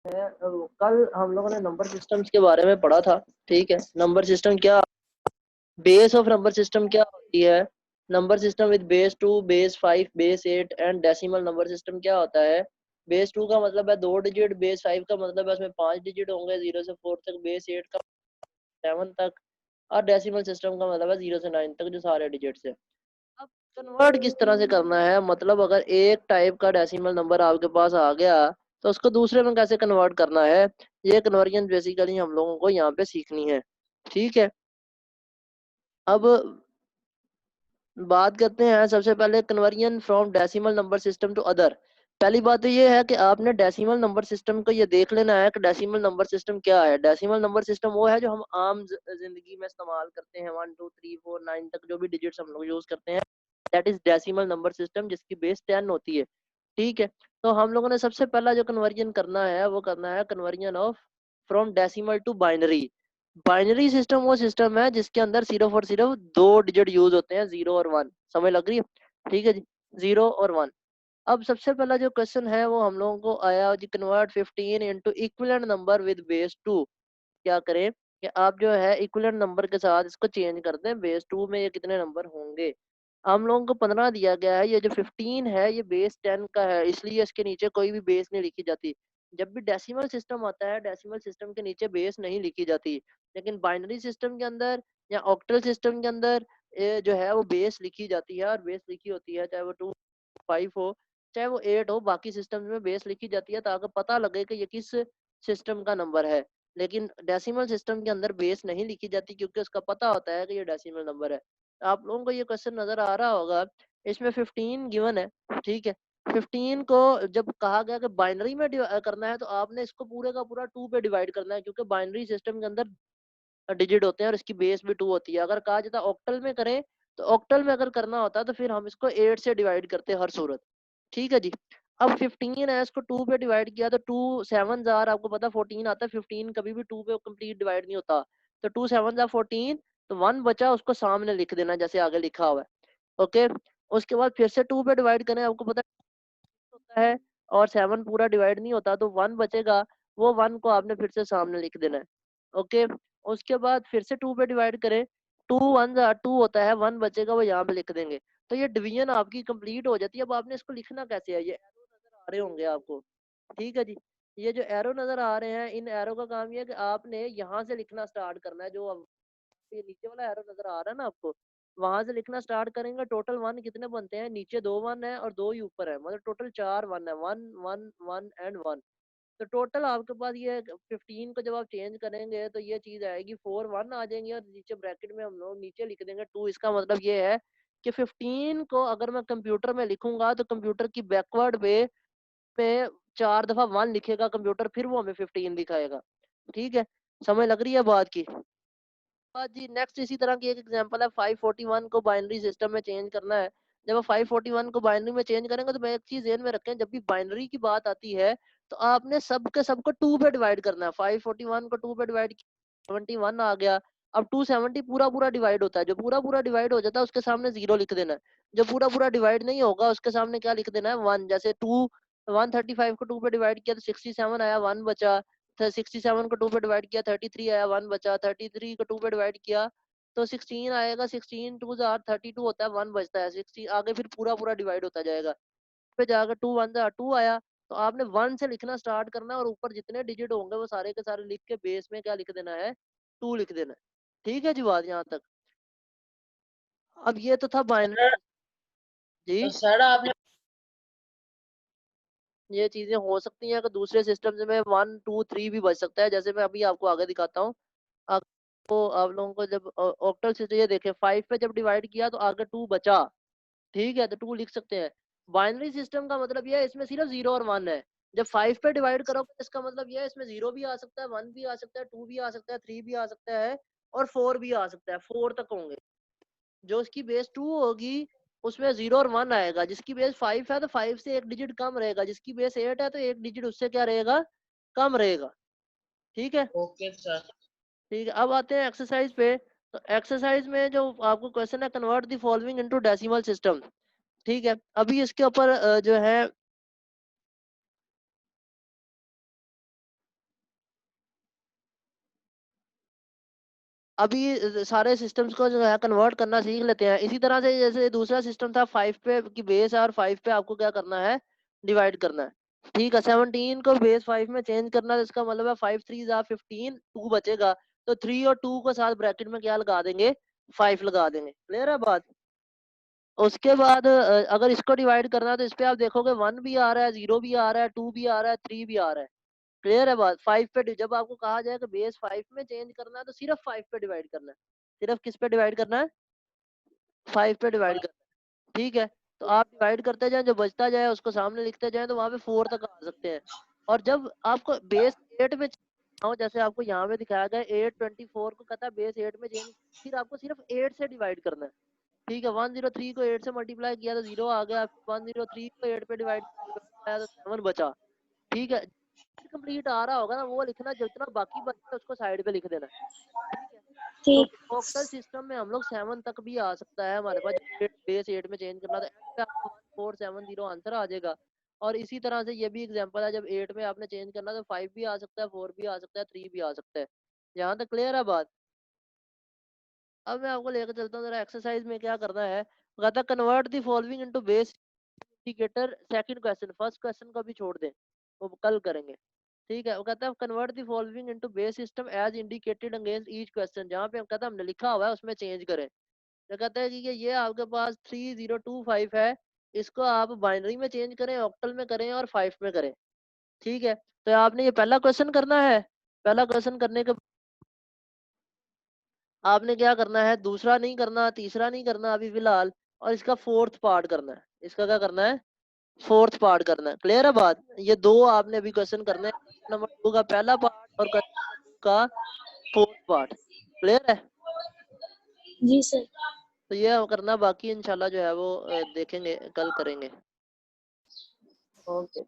कल हम लोगों ने नंबर सिस्टम्स के बारे में पढ़ा था। ठीक है, नंबर सिस्टम क्या, बेस ऑफ नंबर सिस्टम क्या होती है। Number system with base 2, base 5, base 8 and decimal number system क्या होता है। बेस 2 का मतलब है 2 डिजिट, बेस 5 का मतलब है उसमें 5 डिजिट होंगे 0 से 4 तक, बेस 8 का 7 तक, और डेसिमल सिस्टम का मतलब है 0 से 9 तक जो सारे डिजिट्स है। अब कन्वर्ट किस तरह से करना है, मतलब अगर एक टाइप का डेसिमल नंबर आपके पास आ गया तो उसको दूसरे में कैसे कन्वर्ट करना है, ये कन्वर्जन बेसिकली हम लोगों को यहाँ पे सीखनी है। ठीक है, अब बात करते हैं सबसे पहले conversion from decimal number system to other. पहली बात तो ये है कि आपने डेसिमल नंबर सिस्टम को ये देख लेना है कि डेसिमल नंबर सिस्टम क्या है। डेसिमल नंबर सिस्टम वो है जो हम आम जिंदगी में इस्तेमाल करते हैं, 1 2 3 4 9 तक जो भी डिजिट्स हम लोग यूज करते हैं, that is decimal number system, जिसकी बेस 10 होती है। ठीक है, तो हम लोगों ने सबसे पहला जो कन्वर्जन करना है वो करना है conversion of from decimal to binary. Binary system वो सिस्टम है जिसके अंदर सिर्फ और सिर्फ 2 डिजिट यूज होते हैं, 0 और 1। समझ लग रही है? ठीक है जी, 0 और 1। अब सबसे पहला जो क्वेश्चन है वो हम लोगों को आया जी, convert 15 into equivalent number with base 2। क्या करें कि आप जो है इक्विवेलेंट नंबर के साथ इसको चेंज कर दें, बेस 2 में ये कितने नंबर होंगे। हम लोगों को 15 दिया गया है, ये जो 15 है ये बेस 10 का है, इसलिए इसके नीचे कोई भी बेस नहीं लिखी जाती। जब भी डेसिमल सिस्टम आता है, डेसिमल सिस्टम के नीचे बेस नहीं लिखी जाती, लेकिन बाइनरी सिस्टम के अंदर या ऑक्टल सिस्टम के अंदर जो है वो बेस लिखी जाती है, और बेस लिखी होती है चाहे वो 2 5 हो चाहे वो 8 हो, बाकी सिस्टम में बेस लिखी जाती है ताकि पता लगे कि ये किस सिस्टम का नंबर है। लेकिन डेसिमल सिस्टम के अंदर बेस नहीं लिखी जाती क्योंकि उसका पता होता है कि ये डेसिमल नंबर है। आप लोगों को ये क्वेश्चन नजर आ रहा होगा, इसमें 15 गिवन है। ठीक है, 15 को जब कहा गया कि बाइनरी में करना है तो आपने इसको पूरे का पूरा 2 पे डिवाइड करना है, क्योंकि बाइनरी सिस्टम के अंदर डिजिट होते हैं और इसकी बेस भी 2 होती है। अगर कहा जाता ऑक्टल में करें तो ऑक्टल में अगर करना होता तो फिर हम इसको 8 से डिवाइड करते हर सूरत। ठीक है जी, अब 15 है, इसको 2 पे डिवाइड किया तो 2 7 जार, आपको पता 14 आता है, 15 कभी भी 2 पे कंप्लीट डिवाइड नहीं होता। तो 2 7 जार 14, तो 1 बचा, उसको सामने लिख देना जैसे आगे लिखा हुआ है। ओके, उसके बाद फिर से 2 पे डिवाइड करें, आपको पता होता है, और 7 पूरा डिवाइड नहीं होता तो 1 बचेगा, वो 1 को आपने फिर से सामने लिख देना है। ओके, उसके बाद फिर से 2 पे डिवाइड करें, 2 1 2 होता है, 1 बचेगा, वो यहाँ पे लिख देंगे। तो ये डिवीजन आपकी कंप्लीट हो जाती है। अब आपने इसको लिखना कैसे है, ये एरो नजर आ रहे होंगे आपको। ठीक है जी, ये जो एरो नजर आ रहे हैं, इन एरो का काम ये है कि आपने यहाँ से लिखना स्टार्ट करना है। जो ये नीचे वाला एरो नजर आ रहा है ना आपको, वहां से लिखना स्टार्ट करेंगे। टोटल 1 कितने बनते हैं, नीचे 2 1 है और 2 ही ऊपर है, मतलब टोटल 4 1 है, 1 1 1 एंड 1। तो टोटल आपके पास ये 15 को जब आप चेंज करेंगे तो ये चीज आएगी 4 1 आ जाएंगे, और नीचे ब्रैकेट में हम लोग नीचे लिख देंगे 2। इसका मतलब ये है कि 15 को अगर मैं कंप्यूटर में लिखूंगा तो कंप्यूटर की बैकवर्ड पे 4 दफा 1 लिखेगा कंप्यूटर, फिर वो हमें 15 दिखाएगा। ठीक है, समझ लग रही है बात की? बात जी, नेक्स्ट इसी तरह की एक एग्जांपल है, 541 को बाइनरी सिस्टम में चेंज करना है। जब आप 541 को बाइनरी में चेंज करेंगे तो मैं एक चीज ध्यान में रखें, जब भी बाइनरी की बात आती है तो आपने सब के सब को 2 पे डिवाइड करना है। 541 को 2 पे डिवाइड किया, 71 आ गया। अब 270 पूरा पूरा डिवाइड होता है, जो पूरा पूरा डिवाइड हो जाता है उसके सामने 0 लिख देना है। जो पूरा पूरा डिवाइड नहीं होगा उसके सामने क्या लिख देना है, 1। जैसे 135 को 2 पे डिवाइड किया तो 67 आया, 1 बचा। 67 को 2 पे डिवाइड किया, 33 आया, 1 बचा। 33 को 2 पे डिवाइड किया तो 16 आएगा, 16 2 जार 32 होता है, 1 बचता है। 16 आगे फिर पूरा पूरा डिवाइड होता जाएगा, पे जाकर 2 1 जार 2 आया। तो आपने 1 से लिखना स्टार्ट करना है और ऊपर जितने डिजिट होंगे वो सारे के सारे लिख के बेस में क्या लिख देना है, 2 लिख देना है। ठीक है जी, बात यहाँ तक। अब ये तो था बाइनरी सर, जी। तो सर आपने ये चीजें हो सकती हैं कि दूसरे सिस्टम से में 1 2 3 भी बच सकता है, जैसे मैं अभी आपको आगे दिखाता हूँ। आपको आप लोगों को जब ऑक्टल सिस्टम ये देखें, 5 पे जब डिवाइड किया तो आगे 2 बचा। ठीक है, तो 2 लिख सकते हैं। बाइनरी सिस्टम का मतलब ये है इसमें सिर्फ 0 और 1 है। जब 5 पे डिवाइड करोगे तो इसका मतलब ये है इसमें 0 भी आ सकता है, 1 भी आ सकता है, 2 भी आ सकता है, 3 भी आ सकता है, और 4 भी आ सकता है। 4 तक होंगे। जो उसकी बेस 2 होगी उसमें 0 और 1 आएगा। जिसकी बेस 5 है तो 5 से एक डिजिट कम रहेगा। जिसकी बेस 8 है तो एक डिजिट उससे क्या रहेगा, कम रहेगा। ठीक है। Okay sir. ठीक है, अब आते हैं एक्सरसाइज पे। तो एक्सरसाइज में जो आपको क्वेश्चन है, convert the following into decimal system. ठीक है, अभी इसके ऊपर जो है अभी सारे सिस्टम्स को जो है कन्वर्ट करना सीख लेते हैं। इसी तरह से जैसे दूसरा सिस्टम था 5 पे की बेस है और 5 पे आपको क्या करना है, डिवाइड करना है। ठीक है, 17 को बेस 5 में चेंज करना है, इसका मतलब है 5 3 जा 15, 2 बचेगा तो 3 और 2 को साथ ब्रैकेट में क्या लगा देंगे, 5 लगा देंगे। क्लियर है बात। उसके बाद अगर इसको डिवाइड करना है तो इस पे आप देखोगे 1 भी आ रहा है, 0 भी आ रहा है, 2 भी आ रहा है, 3 भी आ रहा है। क्लियर है बात। 5 पे जब आपको कहा जाए कि बेस 5 में चेंज करना है तो सिर्फ 5 पे डिवाइड करना है। सिर्फ किस पे डिवाइड करना है, 5 पे डिवाइड करना है। ठीक है, तो आप डिवाइड करते जाए, जो बचता जाए उसको सामने लिखते जाए, तो वहां पे 4 तक आ सकते हैं। और जब आपको बेस 8 में हो, जैसे आपको यहाँ पे दिखाया गया 824 को कहता है बेस 8 में चेंज, फिर आपको सिर्फ 8 से डिवाइड करना है। ठीक है, 103 को 8 से मल्टीप्लाई किया तो 0 आ गया, 103 को 8 पे डिवाइड किया तो 7 बचा। ठीक है, कंप्लीट आ रहा होगा ना वो लिखना, जितना बाकी बचा उसको साइड पे लिख देना। ठीक है, तो ठीक। ऑक्टल सिस्टम में हम लोग 7 तक भी आ सकता है हमारे पास, बेस 8 में चेंज करना तो 1470 आंसर आ जाएगा। और इसी तरह से ये भी एग्जांपल है, जब 8 में आपने चेंज करना तो 5 भी आ सकता है, 4 भी आ सकता है, 3 भी आ सकता है। यहाँ तक क्लियर है बात। अब मैं आपको लेकर चलता हूँ जरा एक्सरसाइज में क्या करना है। कहता convert the following into base indicator. Second question, first question को भी छोड़ दें, वो कल करेंगे। ठीक है, वो कहता है convert the following into base system as indicated against each question. जहाँ पे हम कहता है हमने लिखा हुआ है उसमें चेंज करें। तो कहता है कि ये आपके पास 3025 है, इसको आप बाइनरी में चेंज करें, ऑक्टल में करें और 5 में करें। ठीक है, तो आपने ये पहला क्वेश्चन करना है। पहला क्वेश्चन करने के आपने क्या करना है, दूसरा नहीं करना, तीसरा नहीं करना अभी फिलहाल, और इसका फोर्थ पार्ट करना है। इसका क्या करना है, फोर्थ पार्ट करना है। क्लियर है बात। ये दो आपने अभी क्वेश्चन करने हैं, नंबर 2 का पहला पार्ट और क्वेश्चन नंबर 2 का फोर्थ पार्ट। क्लियर है। जी सर। तो ये करना, बाकी इंशाल्लाह जो है वो देखेंगे, कल करेंगे। ओके।